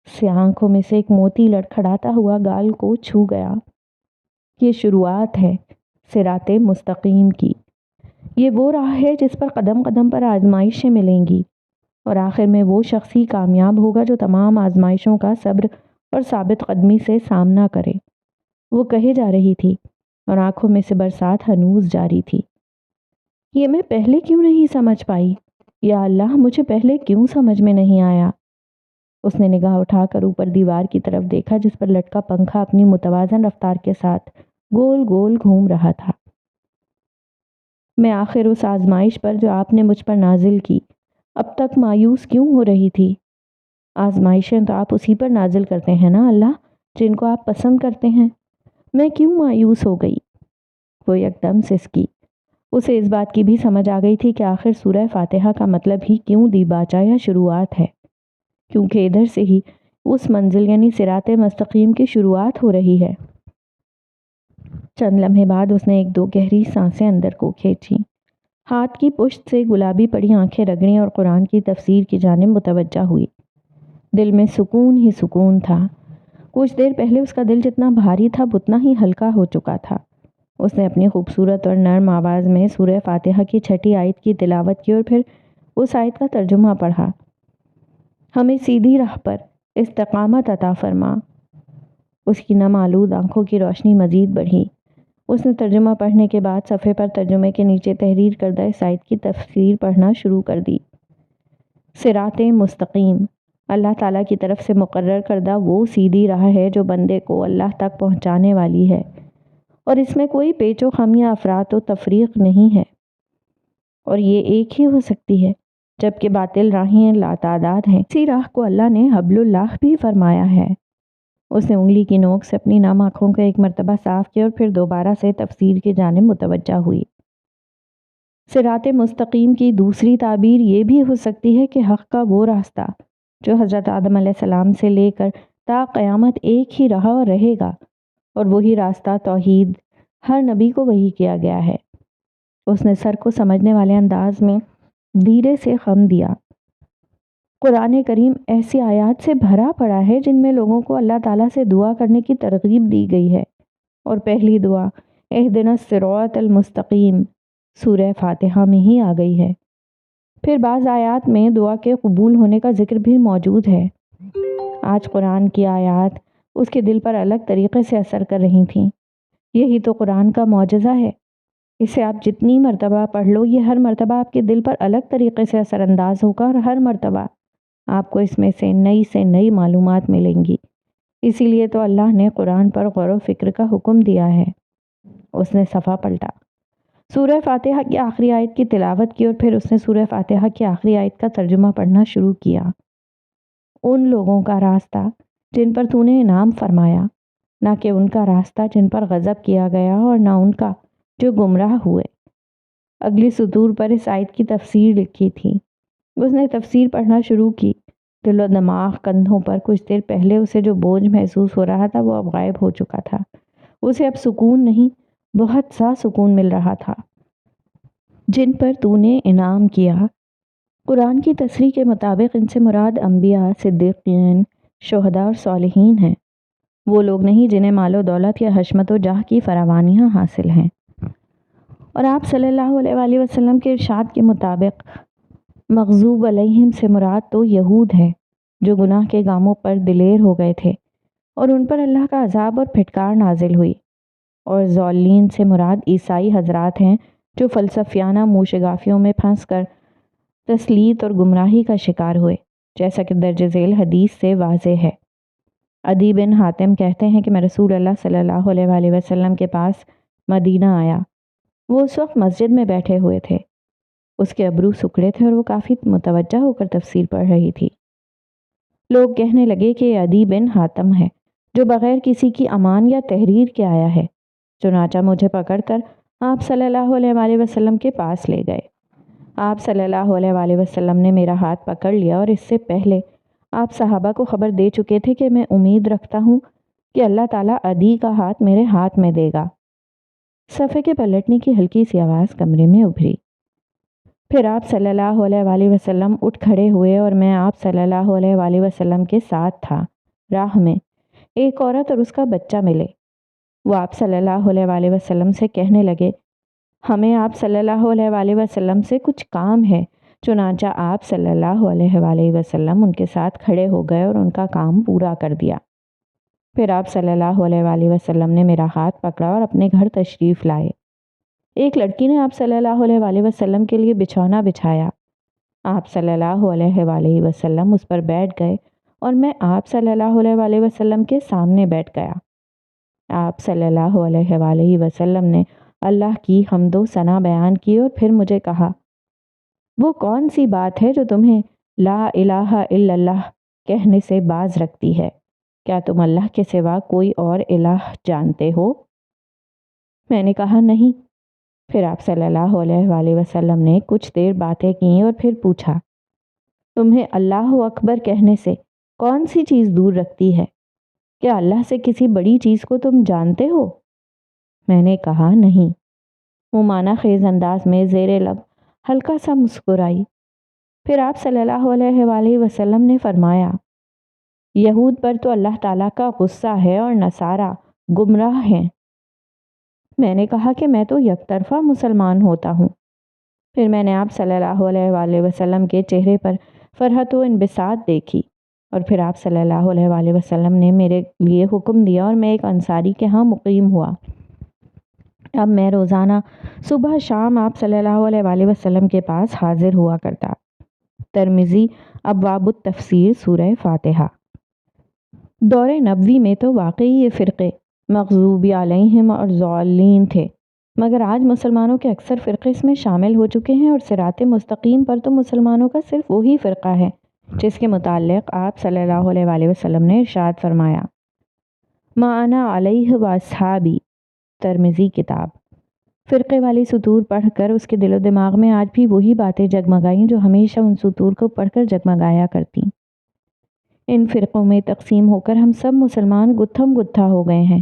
سیاہ آنکھوں میں سے ایک موتی لڑکھڑاتا ہوا گال کو چھو گیا۔ یہ شروعات ہے صراط مستقیم کی، یہ وہ راہ ہے جس پر قدم قدم پر آزمائشیں ملیں گی، اور آخر میں وہ شخص ہی کامیاب ہوگا جو تمام آزمائشوں کا صبر اور ثابت قدمی سے سامنا کرے۔ وہ کہے جا رہی تھی، اور آنکھوں میں سے برسات ہنوز جاری تھی۔ یہ میں پہلے کیوں نہیں سمجھ پائی؟ یا اللہ مجھے پہلے کیوں سمجھ میں نہیں آیا؟ اس نے نگاہ اٹھا کر اوپر دیوار کی طرف دیکھا جس پر لٹکا پنکھا اپنی متوازن رفتار کے ساتھ گول گول گھوم رہا تھا۔ میں آخر اس آزمائش پر جو آپ نے مجھ پر نازل کی اب تک مایوس کیوں ہو رہی تھی؟ آزمائشیں تو آپ اسی پر نازل کرتے ہیں نا اللہ، جن کو آپ پسند کرتے ہیں، میں کیوں مایوس ہو گئی؟ وہ یکدم سسکی۔ اسے اس بات کی بھی سمجھ آ گئی تھی کہ آخر سورہ فاتحہ کا مطلب ہی کیوں دیباچہ یا شروعات ہے، کیونکہ ادھر سے ہی اس منزل یعنی صراط مستقیم کی شروعات ہو رہی ہے۔ چند لمحے بعد اس نے ایک دو گہری سانسیں اندر کو کھینچیں، ہاتھ کی پشت سے گلابی پڑی آنکھیں رگڑیں اور قرآن کی تفسیر کی جانب متوجہ ہوئی۔ دل میں سکون ہی سکون تھا۔ کچھ دیر پہلے اس کا دل جتنا بھاری تھا اتنا ہی ہلکا ہو چکا تھا۔ اس نے اپنی خوبصورت اور نرم آواز میں سورہ فاتحہ کی 6 آیت کی تلاوت کی اور پھر اس آیت کا ترجمہ پڑھا۔ ہمیں سیدھی راہ پر استقامت عطا فرما۔ اس کی نم آلود آنکھوں کی روشنی مزید بڑھی۔ اس نے ترجمہ پڑھنے کے بعد صفحے پر ترجمے کے نیچے تحریر کردہ اس آیت کی تفسیر پڑھنا شروع کر دی۔ صراط مستقیم اللہ تعالیٰ کی طرف سے مقرر کردہ وہ سیدھی راہ ہے جو بندے کو اللہ تک پہنچانے والی ہے، اور اس میں کوئی پیچ و خم یا افراط و تفریق نہیں ہے، اور یہ ایک ہی ہو سکتی ہے جبکہ باطل راہیں لاتعداد ہیں۔ اسی راہ کو اللہ نے حبل اللہ بھی فرمایا ہے۔ اس نے انگلی کی نوک سے اپنی نم آنکھوں کو ایک مرتبہ صاف کیا اور پھر دوبارہ سے تفسیر کی جانب متوجہ ہوئی۔ صراط مستقیم کی دوسری تعبیر یہ بھی ہو سکتی ہے کہ حق کا وہ راستہ جو حضرت آدم علیہ السلام سے لے کر تا قیامت ایک ہی رہا اور رہے گا، اور وہی راستہ توحید ہر نبی کو وحی کیا گیا ہے۔ اس نے سر کو سمجھنے والے انداز میں دھیرے سے خم دیا۔ قرآن کریم ایسی آیات سے بھرا پڑا ہے جن میں لوگوں کو اللہ تعالیٰ سے دعا کرنے کی ترغیب دی گئی ہے، اور پہلی دعا اہدنا الصراط المستقیم سورہ فاتحہ میں ہی آ گئی ہے۔ پھر بعض آیات میں دعا کے قبول ہونے کا ذکر بھی موجود ہے۔ آج قرآن کی آیات اس کے دل پر الگ طریقے سے اثر کر رہی تھیں۔ یہی تو قرآن کا معجزہ ہے، اسے آپ جتنی مرتبہ پڑھ لو یہ ہر مرتبہ آپ کے دل پر الگ طریقے سے اثر انداز ہوگا، اور ہر مرتبہ آپ کو اس میں سے نئی معلومات ملیں گی۔ اسی لیے تو اللہ نے قرآن پر غور و فکر کا حکم دیا ہے۔ اس نے صفحہ پلٹا۔ سورہ فاتحہ کی آخری آیت کی تلاوت کی اور پھر اس نے سورہ فاتحہ کی آخری آیت کا ترجمہ پڑھنا شروع کیا۔ ان لوگوں کا راستہ جن پر تو نے انعام فرمایا، نہ کہ ان کا راستہ جن پر غضب کیا گیا، اور نہ ان کا جو گمراہ ہوئے۔ اگلی سطور پر اس آیت کی تفسیر لکھی تھی۔ اس نے تفسیر پڑھنا شروع کی۔ دل و دماغ، کندھوں پر کچھ دیر پہلے اسے جو بوجھ محسوس ہو رہا تھا وہ اب غائب ہو چکا تھا۔ اسے اب سکون نہیں، بہت سا سکون مل رہا تھا۔ جن پر تو نے انعام کیا، قرآن کی تصریح کے مطابق ان سے مراد انبیاء، صدیقین، شہداء اور صالحین ہیں۔ وہ لوگ نہیں جنہیں مال و دولت یا حشمت و جاہ کی فراوانیاں حاصل ہیں۔ اور آپ صلی اللہ علیہ وآلہ وسلم کے ارشاد کے مطابق مغضوب علیہم سے مراد تو یہود ہے جو گناہ کے گاموں پر دلیر ہو گئے تھے اور ان پر اللہ کا عذاب اور پھٹکار نازل ہوئی۔ اور ضالین سے مراد عیسائی حضرات ہیں جو فلسفیانہ موشگافیوں میں پھنس کر تسلیط اور گمراہی کا شکار ہوئے، جیسا کہ درج ذیل حدیث سے واضح ہے۔ عدی بن حاتم کہتے ہیں کہ میں رسول اللہ صلی اللہ علیہ وآلہ وسلم کے پاس مدینہ آیا۔ وہ اس وقت مسجد میں بیٹھے ہوئے تھے۔ اس کے ابرو سکڑے تھے اور وہ کافی متوجہ ہو کر تفسیر پڑھ رہی تھی۔ لوگ کہنے لگے کہ یہ عدی بن حاتم ہے جو بغیر کسی کی امان یا تحریر کے آیا ہے۔ چنانچہ مجھے پکڑ کر آپ صلی اللہ علیہ وآلہ وسلم کے پاس لے گئے۔ آپ صلی اللہ علیہ وآلہ وسلم نے میرا ہاتھ پکڑ لیا اور اس سے پہلے آپ صحابہ کو خبر دے چکے تھے کہ میں امید رکھتا ہوں کہ اللہ تعالیٰ عدی کا ہاتھ میرے ہاتھ میں دے گا۔ صفحے کے پلٹنے کی ہلکی سی آواز کمرے میں ابھری۔ پھر آپ صلی اللہ علیہ وآلہ وسلم اٹھ کھڑے ہوئے اور میں آپ صلی اللہ علیہ وآلہ وسلم کے ساتھ تھا۔ راہ میں ایک عورت اور اس کا بچہ ملے۔ وہ آپ صلی اللہ علیہ وآلہ وسلم سے کہنے لگے، ہمیں آپ صلی اللہ علیہ وآلہ وسلم سے کچھ کام ہے۔ چنانچہ آپ صلی اللہ علیہ وآلہ وسلم ان کے ساتھ کھڑے ہو گئے اور ان کا کام پورا کر دیا۔ پھر آپ صلی اللہ علیہ وآلہ وسلم نے میرا ہاتھ پکڑا اور اپنے گھر تشریف لائے۔ ایک لڑکی نے آپ صلی اللہ علیہ وآلہ وسلم کے لیے بچھونا بچھایا۔ آپ صلی اللہ علیہ وآلہ وسلم اس پر بیٹھ گئے اور میں آپ صلی اللہ علیہ وآلہ وسلم کے سامنے بیٹھ گیا۔ آپ صلی اللہ علیہ وآلہ وسلم نے اللہ کی حمد و ثنا بیان کی اور پھر مجھے کہا، وہ کون سی بات ہے جو تمہیں لا الہ الا اللہ کہنے سے باز رکھتی ہے؟ کیا تم اللہ کے سوا کوئی اور الہ جانتے ہو؟ میں نے کہا نہیں۔ پھر آپ صلی اللہ علیہ وآلہ وسلم نے کچھ دیر باتیں کیں اور پھر پوچھا، تمہیں اللہ اکبر کہنے سے کون سی چیز دور رکھتی ہے؟ کیا اللہ سے کسی بڑی چیز کو تم جانتے ہو؟ میں نے کہا نہیں۔ وہ معنی خیز انداز میں زیر لب ہلکا سا مسکرائی۔ پھر آپ صلی اللہ علیہ وآلہ وسلم نے فرمایا، یہود پر تو اللہ تعالیٰ کا غصہ ہے اور نصارہ گمراہ ہیں۔ میں نے کہا کہ میں تو یک طرفہ مسلمان ہوتا ہوں۔ پھر میں نے آپ صلی اللہ علیہ وآلہ وسلم کے چہرے پر فرحت و انبساط دیکھی اور پھر آپ صلی اللہ علیہ وآلہ وسلم نے میرے لیے حکم دیا اور میں ایک انصاری کے ہاں مقیم ہوا۔ اب میں روزانہ صبح شام آپ صلی اللہ علیہ وآلہ وسلم کے پاس حاضر ہوا کرتا۔ ترمذی ابواب التفسیر سورہ فاتحہ۔ دور نبوی میں تو واقعی یہ فرقے مغضوب علیہم اور ضالین تھے، مگر آج مسلمانوں کے اکثر فرقے اس میں شامل ہو چکے ہیں اور صراط مستقیم پر تو مسلمانوں کا صرف وہی فرقہ ہے جس کے متعلق آپ صلی اللہ علیہ وآلہ وسلم نے ارشاد فرمایا، ما انا علیہ واصحابی، ترمذی کتاب۔ فرقے والی سطور پڑھ کر اس کے دل و دماغ میں آج بھی وہی باتیں جگمگائیں جو ہمیشہ ان سطور کو پڑھ کر جگمگایا کرتی۔ ان فرقوں میں تقسیم ہو کر ہم سب مسلمان گتھم گتھا ہو گئے ہیں۔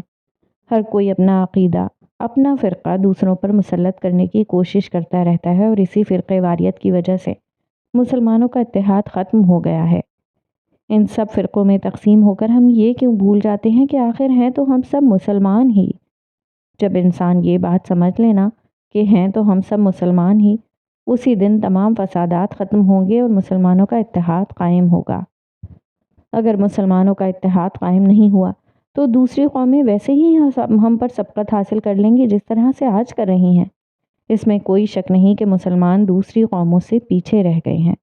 ہر کوئی اپنا عقیدہ، اپنا فرقہ دوسروں پر مسلط کرنے کی کوشش کرتا رہتا ہے اور اسی فرقے واریت کی وجہ سے مسلمانوں کا اتحاد ختم ہو گیا ہے۔ ان سب فرقوں میں تقسیم ہو کر ہم یہ کیوں بھول جاتے ہیں کہ آخر ہیں تو ہم سب مسلمان ہی۔ جب انسان یہ بات سمجھ لینا کہ ہیں تو ہم سب مسلمان ہی، اسی دن تمام فسادات ختم ہوں گے اور مسلمانوں کا اتحاد قائم ہوگا۔ اگر مسلمانوں کا اتحاد قائم نہیں ہوا تو دوسری قومیں ویسے ہی ہم پر سبقت حاصل کر لیں گی جس طرح سے آج کر رہی ہیں۔ اس میں کوئی شک نہیں کہ مسلمان دوسری قوموں سے پیچھے رہ گئے ہیں۔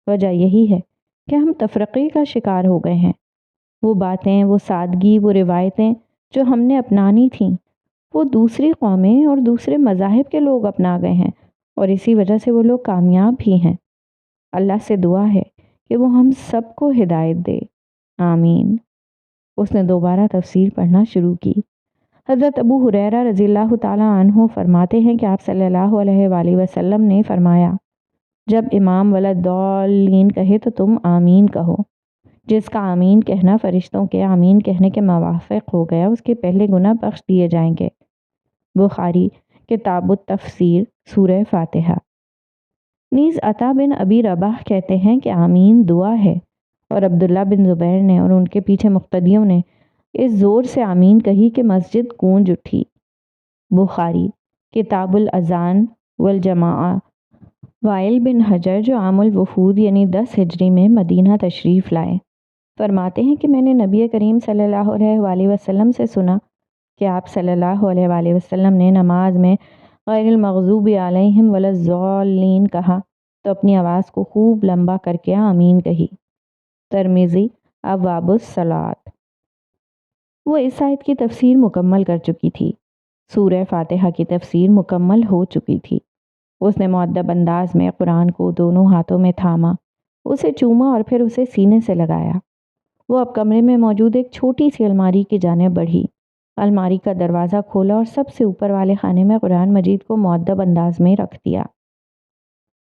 وجہ یہی ہے کہ ہم تفرقے کا شکار ہو گئے ہیں۔ وہ باتیں، وہ سادگی، وہ روایتیں جو ہم نے اپنانی تھیں، وہ دوسری قومیں اور دوسرے مذاہب کے لوگ اپنا گئے ہیں اور اسی وجہ سے وہ لوگ کامیاب بھی ہیں۔ اللہ سے دعا ہے کہ وہ ہم سب کو ہدایت دے، آمین۔ اس نے دوبارہ تفسیر پڑھنا شروع کی۔ حضرت ابو ہریرہ رضی اللہ تعالیٰ عنہ فرماتے ہیں کہ آپ صلی اللہ علیہ وآلہ وسلم نے فرمایا، جب امام ولدالین کہے تو تم آمین کہو۔ جس کا آمین کہنا فرشتوں کے آمین کہنے کے موافق ہو گیا، اس کے پہلے گناہ بخش دیے جائیں گے۔ بخاری کتاب التفسیر سورہ فاتحہ۔ نیز عطا بن ابی رباح کہتے ہیں کہ آمین دعا ہے، اور عبداللہ بن زبیر نے اور ان کے پیچھے مقتدیوں نے اس زور سے آمین کہی کہ مسجد گونج اٹھی۔ بخاری کتاب الاذان والجماعہ۔ وائل بن حجر جو عام الوفود یعنی 10 ہجری میں مدینہ تشریف لائے، فرماتے ہیں کہ میں نے نبی کریم صلی اللہ علیہ وآلہ وسلم سے سنا کہ آپ صلی اللہ علیہ وآلہ وسلم نے نماز میں غیر المغضوب علیہم ولا الضالین کہا تو اپنی آواز کو خوب لمبا کر کے آمین کہی۔ ترمذی ابواب الصلاۃ۔ وہ اس آیت کی تفسیر مکمل کر چکی تھی۔ سورہ فاتحہ کی تفسیر مکمل ہو چکی تھی۔ اس نے مؤدب انداز میں قرآن کو دونوں ہاتھوں میں تھاما، اسے چوما اور پھر اسے سینے سے لگایا۔ وہ اب کمرے میں موجود ایک چھوٹی سی الماری کی جانب بڑھی، الماری کا دروازہ کھولا اور سب سے اوپر والے خانے میں قرآن مجید کو مؤدب انداز میں رکھ دیا۔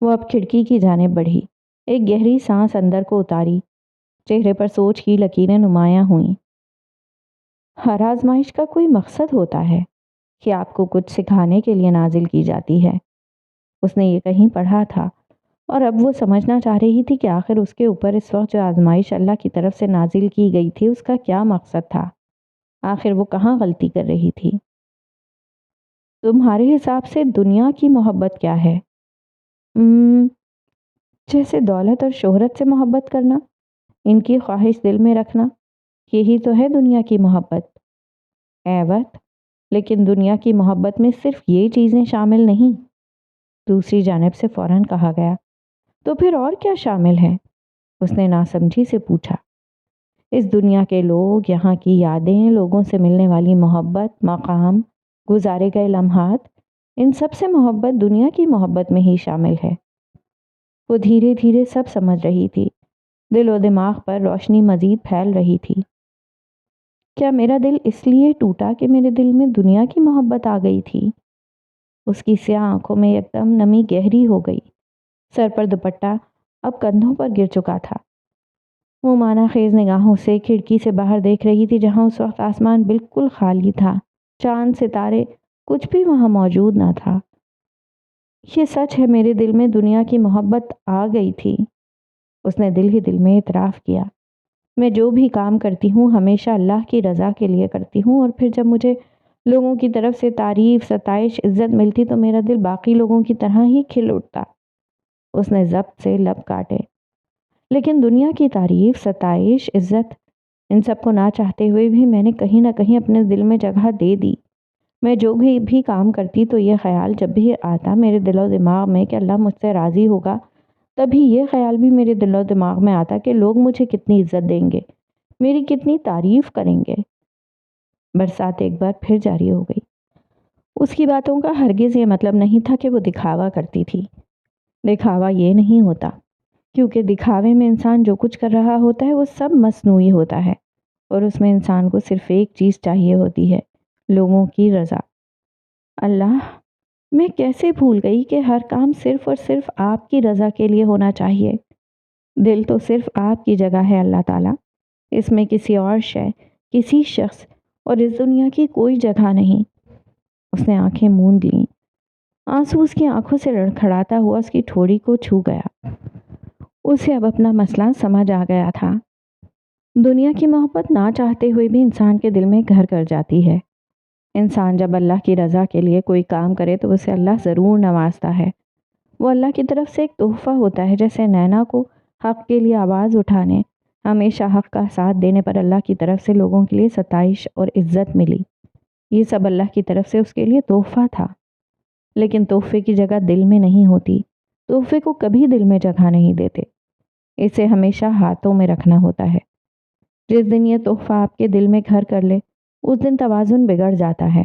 وہ اب کھڑکی کی جانب بڑھی، ایک گہری سانس اندر کو اتاری، چہرے پر سوچ کی لکیریں نمایاں ہوئیں۔ ہر آزمائش کا کوئی مقصد ہوتا ہے کہ آپ کو کچھ سکھانے کے لیے نازل کی جاتی ہے۔ اس نے یہ کہیں پڑھا تھا اور اب وہ سمجھنا چاہ رہی تھی کہ آخر اس کے اوپر اس وقت جو آزمائش اللہ کی طرف سے نازل کی گئی تھی اس کا کیا مقصد تھا، آخر وہ کہاں غلطی کر رہی تھی۔ تمہارے حساب سے دنیا کی محبت کیا ہے؟ جیسے دولت اور شہرت سے محبت کرنا، ان کی خواہش دل میں رکھنا، یہی تو ہے دنیا کی محبت۔ ایوت، لیکن دنیا کی محبت میں صرف یہ چیزیں شامل نہیں۔ دوسری جانب سے فوراً کہا گیا، تو پھر اور کیا شامل ہے؟ اس نے ناسمجھی سے پوچھا۔ اس دنیا کے لوگ، یہاں کی یادیں، لوگوں سے ملنے والی محبت، مقام، گزارے گئے لمحات، ان سب سے محبت دنیا کی محبت میں ہی شامل ہے۔ وہ دھیرے دھیرے سب سمجھ رہی تھی، دل و دماغ پر روشنی مزید پھیل رہی تھی۔ کیا میرا دل اس لیے ٹوٹا کہ میرے دل میں دنیا کی محبت آ گئی تھی؟ اس کی سیاہ آنکھوں میں ایک دم نمی گہری ہو گئی، سر پر دوپٹہ اب کندھوں پر گر چکا تھا۔ وہ مانا خیز نگاہوں سے کھڑکی سے باہر دیکھ رہی تھی، جہاں اس وقت آسمان بالکل خالی تھا، چاند ستارے کچھ بھی وہاں موجود نہ تھا۔ یہ سچ ہے، میرے دل میں دنیا کی محبت آ گئی تھی۔ اس نے دل ہی دل میں اعتراف کیا، میں جو بھی کام کرتی ہوں ہمیشہ اللہ کی رضا کے لیے کرتی ہوں، اور پھر جب مجھے لوگوں کی طرف سے تعریف، ستائش، عزت ملتی تو میرا دل باقی لوگوں کی طرح ہی کھل اٹھتا۔ اس نے ضبط سے لب کاٹے۔ لیکن دنیا کی تعریف، ستائش، عزت، ان سب کو نہ چاہتے ہوئے بھی میں نے کہیں نہ کہیں اپنے دل میں جگہ دے دی۔ میں جو بھی کام کرتی تو یہ خیال جب بھی آتا میرے دل و دماغ میں کہ اللہ مجھ سے راضی ہوگا، تبھی یہ خیال بھی میرے دل و دماغ میں آتا کہ لوگ مجھے کتنی عزت دیں گے، میری کتنی تعریف کریں گے۔ برسات ایک بار پھر جاری ہو گئی۔ اس کی باتوں کا ہرگز یہ مطلب نہیں تھا کہ وہ دکھاوا کرتی تھی۔ دکھاوا یہ نہیں ہوتا، کیونکہ دکھاوے میں انسان جو کچھ کر رہا ہوتا ہے وہ سب مصنوعی ہوتا ہے، اور اس میں انسان کو صرف ایک چیز چاہیے ہوتی ہے، لوگوں کی رضا۔ اللہ، میں کیسے بھول گئی کہ ہر کام صرف اور صرف آپ کی رضا کے لیے ہونا چاہیے۔ دل تو صرف آپ کی جگہ ہے اللہ تعالیٰ، اس میں کسی اور شے، کسی شخص اور اس دنیا کی کوئی جگہ نہیں۔ اس نے آنکھیں موند لیں، آنسو اس کی آنکھوں سے لڑکھڑاتا ہوا اس کی ٹھوڑی کو چھو گیا۔ اسے اب اپنا مسئلہ سمجھ آ گیا تھا۔ دنیا کی محبت نہ چاہتے ہوئے بھی انسان کے دل میں گھر کر جاتی ہے۔ انسان جب اللہ کی رضا کے لیے کوئی کام کرے تو اسے اللہ ضرور نوازتا ہے۔ وہ اللہ کی طرف سے ایک تحفہ ہوتا ہے، جیسے نینا کو حق کے لیے آواز اٹھانے، ہمیشہ حق کا ساتھ دینے پر اللہ کی طرف سے لوگوں کے لیے ستائش اور عزت ملی۔ یہ سب اللہ کی طرف سے اس کے لیے تحفہ تھا، لیکن تحفے کی جگہ دل میں نہیں ہوتی۔ تحفے کو کبھی دل میں جگہ نہیں دیتے، اسے ہمیشہ ہاتھوں میں رکھنا ہوتا ہے۔ جس دن یہ تحفہ آپ کے دل میں گھر کر لے، اس دن توازن بگڑ جاتا ہے۔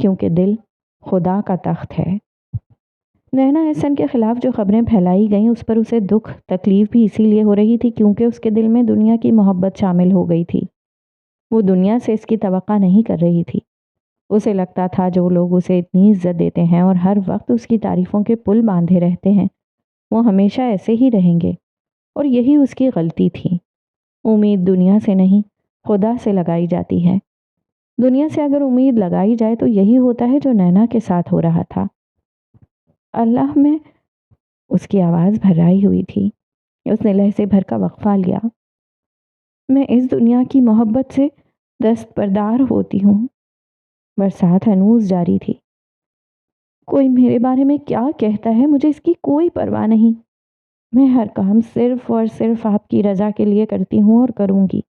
کیونکہ دل خدا کا تخت ہے۔ نینا احسن کے خلاف جو خبریں پھیلائی گئیں اس پر اسے دکھ تکلیف بھی اسی لیے ہو رہی تھی کیونکہ اس کے دل میں دنیا کی محبت شامل ہو گئی تھی۔ وہ دنیا سے اس کی توقع نہیں کر رہی تھی۔ اسے لگتا تھا جو لوگ اسے اتنی عزت دیتے ہیں اور ہر وقت اس کی تعریفوں کے پل باندھے رہتے ہیں وہ ہمیشہ ایسے ہی رہیں گے، اور یہی اس کی غلطی تھی۔ امید دنیا سے نہیں خدا سے لگائی جاتی ہے۔ دنیا سے اگر امید لگائی جائے تو یہی ہوتا ہے جو نینا کے ساتھ ہو رہا تھا۔ اللہ میں اس کی آواز بھرائی ہوئی تھی۔ اس نے لہجے بھر کا وقفہ لیا۔ میں اس دنیا کی محبت سے دستبردار ہوتی ہوں۔ برسات ہنوز جاری تھی۔ کوئی میرے بارے میں کیا کہتا ہے مجھے اس کی کوئی پرواہ نہیں۔ میں ہر کام صرف اور صرف آپ کی رضا کے لیے کرتی ہوں اور کروں گی۔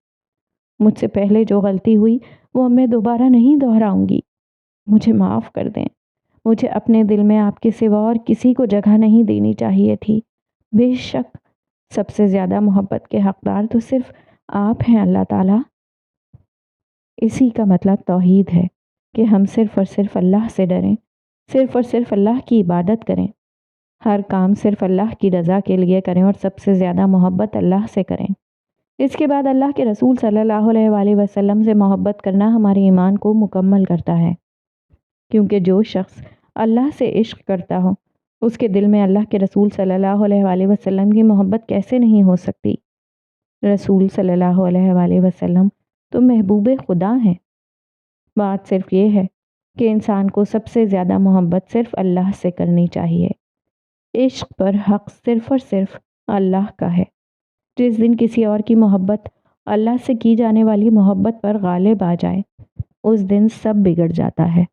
مجھ سے پہلے جو غلطی ہوئی وہ اب میں دوبارہ نہیں دہراؤں گی۔ مجھے معاف کر دیں۔ مجھے اپنے دل میں آپ کے سوا اور کسی کو جگہ نہیں دینی چاہیے تھی۔ بے شک سب سے زیادہ محبت کے حقدار تو صرف آپ ہیں اللہ تعالیٰ۔ اسی کا مطلب توحید ہے کہ ہم صرف اور صرف اللہ سے ڈریں، صرف اور صرف اللہ کی عبادت کریں، ہر کام صرف اللہ کی رضا کے لیے کریں اور سب سے زیادہ محبت اللہ سے کریں۔ اس کے بعد اللہ کے رسول صلی اللہ علیہ وآلہ وسلم سے محبت کرنا ہمارے ایمان کو مکمل کرتا ہے، کیونکہ جو شخص اللہ سے عشق کرتا ہو اس کے دل میں اللہ کے رسول صلی اللہ علیہ وآلہ وسلم کی محبت کیسے نہیں ہو سکتی؟ رسول صلی اللہ علیہ وآلہ وسلم تو محبوب خدا ہیں۔ بات صرف یہ ہے کہ انسان کو سب سے زیادہ محبت صرف اللہ سے کرنی چاہیے۔ عشق پر حق صرف اور صرف اللہ کا ہے۔ جس دن کسی اور کی محبت اللہ سے کی جانے والی محبت پر غالب آ جائے اس دن سب بگڑ جاتا ہے۔